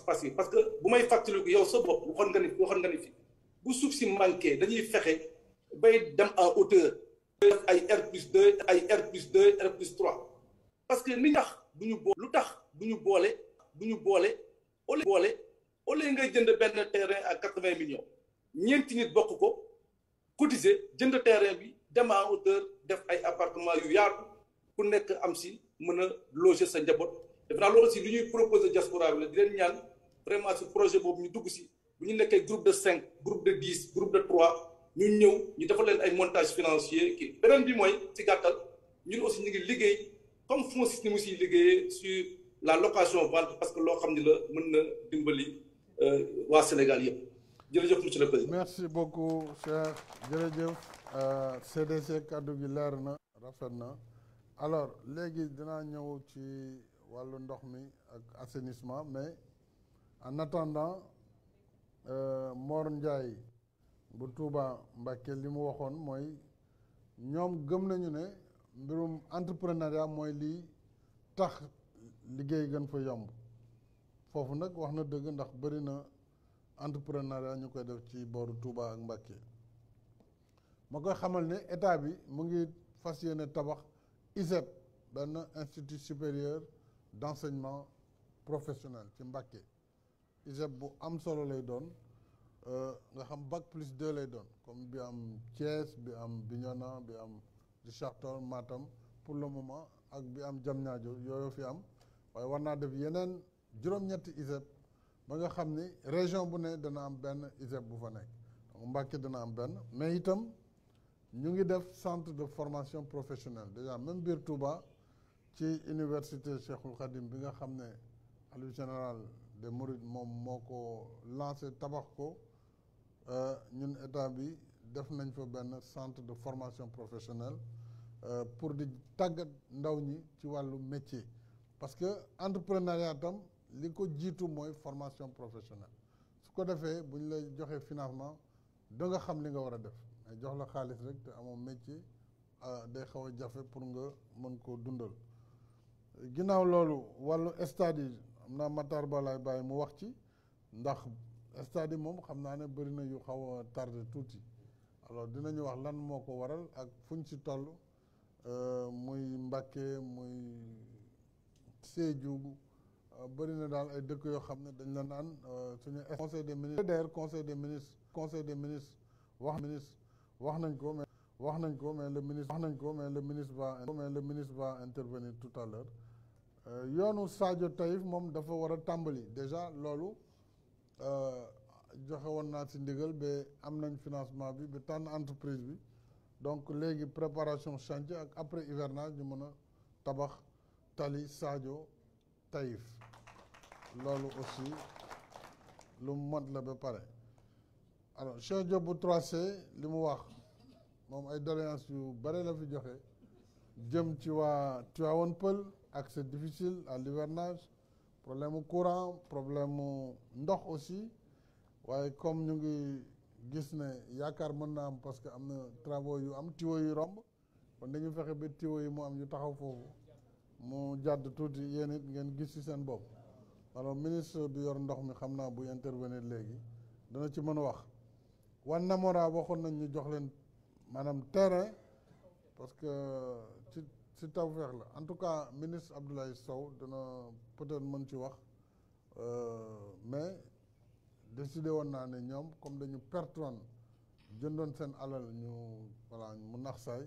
participative parce que bu may fàttaliku yow sa bopp waxoon nga ni fi bu suuf si manqué dañuy fexe bay dem en hauteur ay R+2 ay R+2 R+3 parce que ni tax bu ñu boole lu tax bu ñu boole au lieu ngay jënd benn terrain à 80 millions ñeenti nit bokk ko cotiser jënd terrain bi dem en hauteur def ay appartement yu yaatu ku nekk am si mën a loger sa njaboot def naa loolu aussi lu ñuy proposer diaspora bi la di leen ñaan vraiment ce projet boobu ñu dugg si bu ñu nekkee groupe de 5 groupe de 10 groupe de 3 ñu ñëw ñu defal leen ay montage financier kii beneen bi mooy ci gàttal ñun aussi ñu ngi liggéey comme FONSIS ni mu siy liggéeyee sur la location vente parce que loo xam ni la mën na dimbali waa Sénégal yëpp jërëjëf monsieur le président. merci beaucoup Cheikh jërëjëf CDC kaddu gi leer na rafet na alors léegi dinaa ñëw ci wàllu ndox mi ak assainissement mais en attendant Mor Ndiaye bu Touba Mbacké li mu waxoon mooy ñoom gëm nañu ne mbirum entrepreneuriat mooy lii tax liggéey gën fa yomb foofu nag wax na dëgg ndax bëri na entrepreneuriat ñu koy def ci booru Touba ak Mbacké ma koy xamal ne état bi mu ngi fas yéene tabax ISEP benn institut supérieur d'enseignement professionnel ci Mbacké ISEP bu am solo lay doon nga xam bac+2 lay doon comme bi am Thiès bi am Bignona bi am Richard Toll Matam pour le moment ak bi am Diamniadio yooyu fi am waaye war naa def yeneen juróom-ñetti ISEP ba nga xam ni région bu ne dana am benn ISEP bu fa nekk donc Mbacké dana am benn mais itam ñu ngi def centre de formation professionnelle déjà même biir Touba ci université Cheikhoul Khadim bi nga xam ne khalife général des Mourides moom moo ko lancé tabax ko ñun état bi def nañ fa benn centre de formation professionnelle pour di tàggat ndaw ñi ci wàllu métier parce que entrepreneuriat tam li ko jiitu mooy formation professionnelle su ko defee bu ñu lay joxee financement da nga xam li nga war a def mais jox la xaalis rek te amoo métier day xaw a jafe pour nga mën koo dundal ginnaaw loolu wàllu stade yi am naa Matar Ba laay bàyyi mu wax ci ndax stade yi moom xam naa ne bëri na yu xaw a tardé tuuti alors dinañu wax lan moo ko waral ak fuñ ci toll muy Mbacké muy Sédhiou bëri na daal ay dëkk yoo xam ne dañ la naan suñu conseil des ministres d'ailleurs conseil des ministres wax nañ ko mais le ministre va intervenir tout à l'heure yoonu Sadio Taïf moom dafa war a tàmbali déjà loolu joxe woon naa ci ndigal ba am nañ financement bi ba tànn entreprise bi donc léegi préparation chantier ak après hivernage ñu mën a tabax tali Sadio Taïf loolu aussi lu mat la ba pare alors Cheikh Diop bu 3C li mu wax moom ay doléances yu bare la fi joxe jëm ci waa Tivaouane Peulh accès difficile à l'hivernage problème mu courant problème mu ndox aussi waaye comme ñu ngi gis ne yaakaar mën na am parce que am na travaux yu am tuyaux yu romb kon dañu fexe ba tuyaux yi mu am ñu taxaw foofu mu jàdd tuuti yéen it ngeen gis ci seen bopp alors ministre bi yor ndox mi xam naa buy intervenir léegi dana ci mën a wax wan Namora waxoon nañ ñu jox leen maanaam terrain parce que ci tawfeex la en tout cas ministre Abdoulaye Sow dana peut-être mën ci wax mais décidé woon naa ne ñoom comme dañu pertoon jëndoon seen alal ñu voilà mu nax saay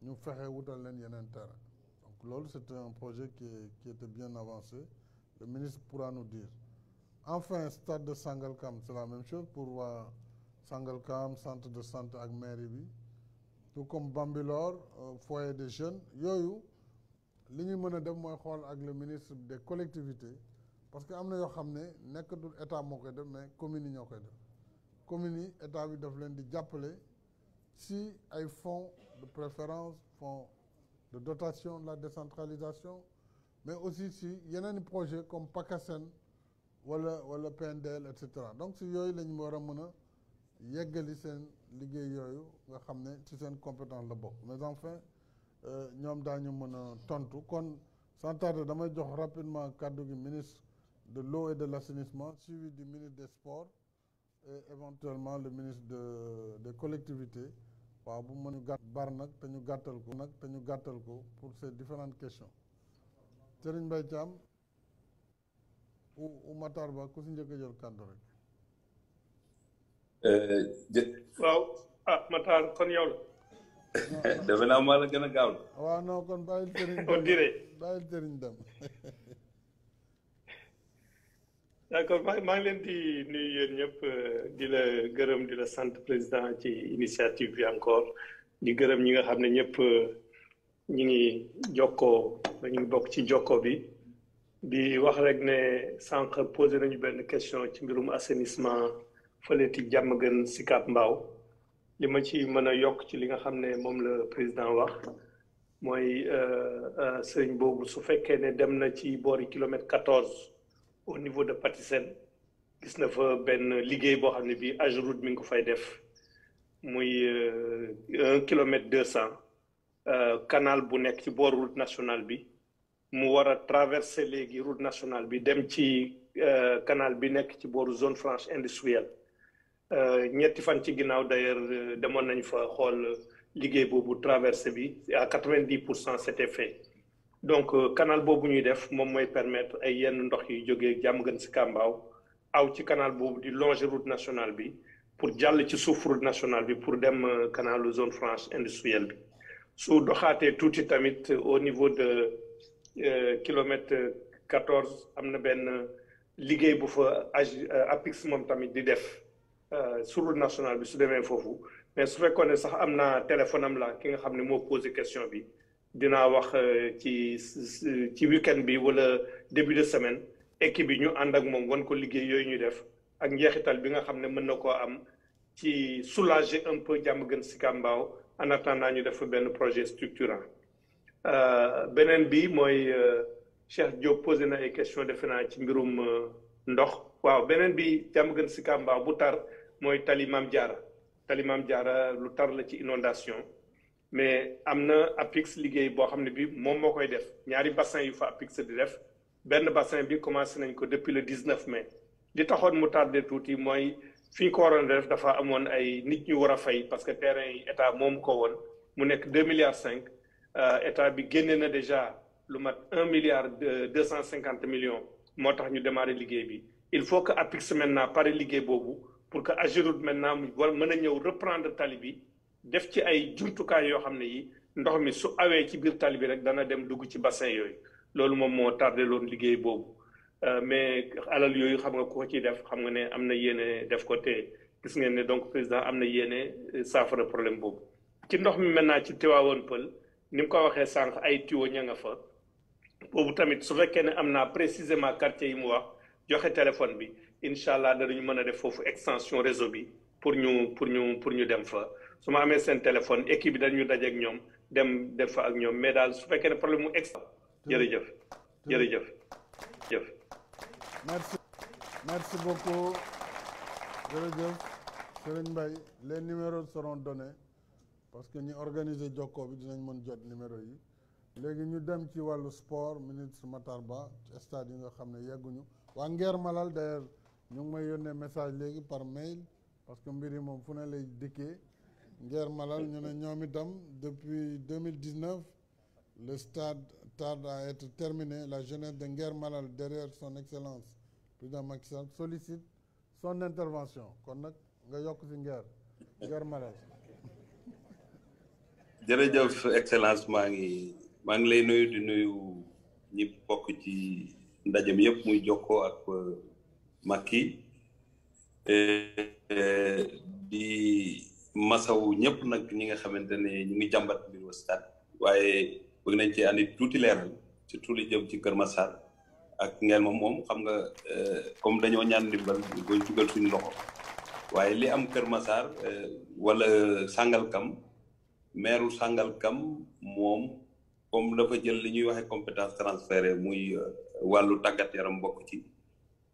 ñu fexe wutal leen yeneen terrain donc loolu c'est un projet qui était bien avancé le ministre pourra nous dire enfin stade de Sangalkam c'est la même chose pour waa Sangalkam centre de santé ak mairie bi tout comme Bambilor foyer des jeunes yooyu li ñu mën a def mooy xool ak le ministre des collectivités parce que am na yoo xam ne nekkatul état moo koy def mais communes yi ñoo koy def communes yi état bi daf leen di jàppale si ay fonds de préférence fonds de dotation de la décentralisation mais aussi si yeneen projet comme PACASEN wala PNDL et cetera donc si yooyu la ñu war a mën a yeggali seen liggéey yooyu nga xam ne ci seen compétence la bokk mais enfin ñoom daañu mën a tontu kon sans tarder damay jox rapidement kàddu gi ministre de l'eau et de l'assainissement, suivi du ministre des Sports et éventuellement le ministre des collectivités. waaw bu mënu gàtt bar nag te ñu gàttal ko pour ces différentes questions. Serigne Mbaye Thiam ou Matar Ba ku si njëkk a jël kàddu rek. waaw Matar kon yow la. defe naa maa la gën a gaaw. waaw non kon bàyyil Serigne on dirait. bàyyil Serigne dem. d'accord maa ngi leen di nuyu yéen ñëpp di la gërëm di la sant président ci initiative bi encore di gërëm ñi nga xam ne ñëpp ñi ngi jokkoo ñu ngi bokk ci jokkoo bi di wax rek ne sànq posé nañu benn question ci mbirum assainissement fële ci Diamaguène Sicap Mbao li ma ci mën a yokk ci li nga xam ne moom la président wax mooy sëriñ boobu su fekkee ne dem na ci boori kilomètre 14 au niveau de Patisen gis na fa benn liggéey boo xam ne bii AGEROUTE mi ngi ko fay def muy 1 kilomètre 200 canal bu nekk ci booru route nationale bi mu war a traverser léegi route nationale bi dem ci canal bi nekk ci booru zone franche industrielle ñetti fan ci ginnaaw d'ailleurs demoon nañ fa xool liggéey boobu traversé bi à 90% c'était fait. Donc canal boobu ñuy def moom mooy permettre ay yenn ndox yi jógee Diamaguène Sicap Mbao aw ci canal boobu di longer route nationale bi pour jàll ci suuf route nationale bi pour dem canalu zone franche industrielle bi su doxaatee tuuti tamit au niveau de kilomètre 14 am na benn liggéey bu fa APIX moom tamit di def sur route nationale bi su demee foofu mais su fekkoon ne sax am na téléphone am la ki nga xam ne moo posé question bi dinaa wax ci week-end bi wala début de semaine équipe bi ñu ànd ak moom wan ko liggéey yooyu ñuy def ak njeexital bi nga xam ne mën na koo am ci soulager un peu Diamaguène Sicap Mbao en attendant ñu def benn projet structurant beneen bi mooy Cheikh Diop posé na ay question defe naa ci mbirum ndox waaw beneen bi Diamaguène Sicap Mbao bu tar mooy tali Mame Diarra lu tar la ci inondation mais am na APIX liggéey boo xam ne bi moom moo koy def ñaari bassin yu fa APIX di def benn bassin bi commencé nañ ko depuis le 19 mai li taxoon mu tardé tuuti mooy fi ñu ko waroon def dafa amoon ay nit ñu war a fay parce que terrain yi état moom ko woon mu nekk 2,5 milliards état bi génne na déjà lu mat 1,25 milliard moo tax ñu démarré liggéey bi il faut que APIX maintenant pare liggéey boobu pour que AGEROUTE maintenant mu war mën a ñëw reprendre tali bi def ci ay jumtukaay yoo xam ne yi ndox mi su awee ci biir tali bi rek dana dem dugg ci bassin yooyu loolu moom moo tardé loon liggéey boobu mais alal yooyu xam nga ku ko ciy def xam nga ne am na yéene def ko te gis ngeen ne donc président am na yéene saafara problème boobu ci ndox mi maintenant ci Tivaouane Peulh ni mu ko waxee sànq ay tuyau ña nga fa boobu tamit su fekkee ne am naa précisément quartier yi mu wax joxe téléphone bi incha allah danañu mën a def foofu extension réseau bi pour ñu dem fa su ma amee seen téléphone équipe bi dañu dajeek ñoom dem def fa ak ñoom mais daal su fekkee ne problème mu extra jërëjëf. Merci beaucoup jërëjëf Serigne Mbaye les numéros seront donnés parce que ñi organiser jokkoo bi dinañ mën jot numéro yi léegi ñu dem ci wàllu sport ministre Matar Ba ci stade yi nga xam ne yegguñu waa Nguer Malal d'ailleurs ñu ngi may yónnee message léegi par mail parce que mbir yi moom fu ne lay dikkee Nguer Malal ñu ne ñoom itam depuis 2019 le stade tarde à être terminé la jeunesse de Nguer Malal derrière son excellence président Macky Sall sollicite son intervention kon nag nga yokk ci Nguer Malal. jërëjëf excellence maa ngi lay nuyu di nuyu ñi bokk ci ndaje mi yëpp muy jokkoo ak Macky di masawu ñëpp nag ñi nga xamante ne ñu ngi jàmbat mbiru stade waaye bëgg nañ ci andi tuuti leeral surtout li jëm ci Kër Massar ak Nguer moom xam nga comme dañoo ñaan ndimbal ñu koy jugal suñu loxo waaye li am Kër Massar wala Sangalkam maire Sangalkam moom comme dafa jël li ñuy waxee compétence transférée muy wàllu tàggat yaram bokk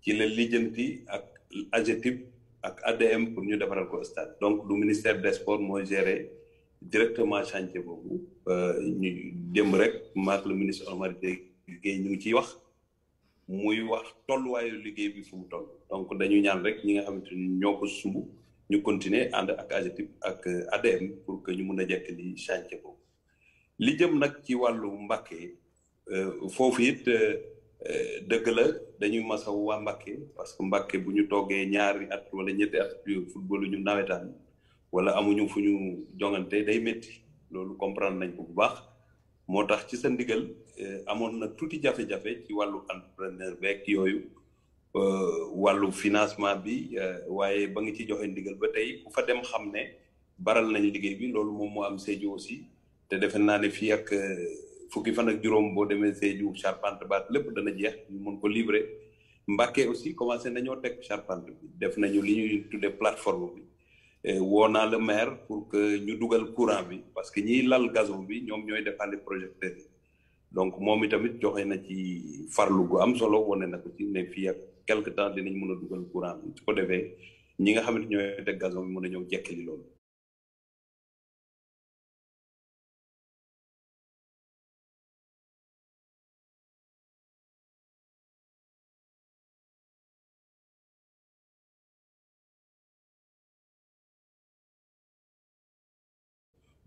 ci la lijjanti ak AGETIP ak ADM pour ñu defaral ko stade donc du ministère des sports mooy gérer directement chantier boobu ñu démb rek maak le ministre Omar Gueye ñu ngi ciy wax muy wax tolluwaayu liggéey bi fu mu toll donc dañu ñaan rek ñi nga xamante ni ñoo ko sumb ñu continuer ànd ak AGETIP ak ADM pour que ñu mun a jekkali chantier boobu li jëm nag ci wàllu Mbacké foofu it dëgg la dañuy masaw waa Mbacké parce que Mbacké bu ñu toogee ñaari at wala ñetti at football ñu nawetaan wala amuñu fu ñu jongante day métti loolu comprendre nañ ko bu baax moo tax ci sa ndigal amoon na tuuti jafe-jafe ci wàllu entrepreneur beeg yooyu wàllu financement bi waaye ba nga ci joxe ndigal ba tey ku fa dem xam ne baral nañ liggéey bi loolu moom moo am Sédhiou aussi te defe naa ne fii ak fukki fan ak juróom boo demee Sédhiou charpente baat lépp dana jeex ñu mën ko livrer Mbacké aussi commencé nañoo teg charpente bi def nañu li ñuy tuddee plateforme bi woo naa le maire pour que ñu dugal courant bi parce que ñiy lal gazon bi ñoom ñooy defaale projecteurs yi donc moom itamit joxe na ci farlu gu am solo wane na ko ci ne fii ak quelque temps dinañ mën a dugal courant bi su ko defee ñi nga xamante ñooy teg gazon bi mën a ñëw jekkali loolu.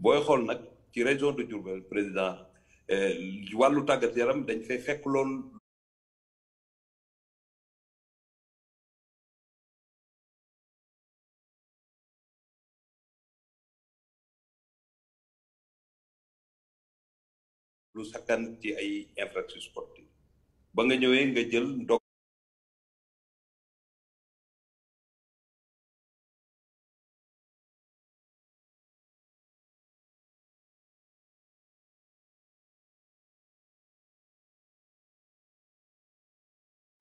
booy xool nag ci région de Diourbel président wàllu tàggat yaram dañ fay fekk loolu lu sakkan ci ay infrastructures sportives ba nga ñëwee nga jël ndog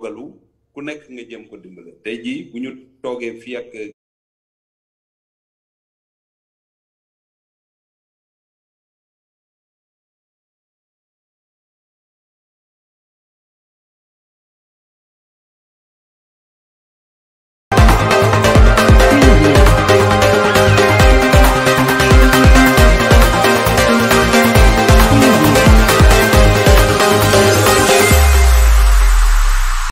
galu ku nekk nga jëm ko dimbale tey jii bu ñu toogee fii ak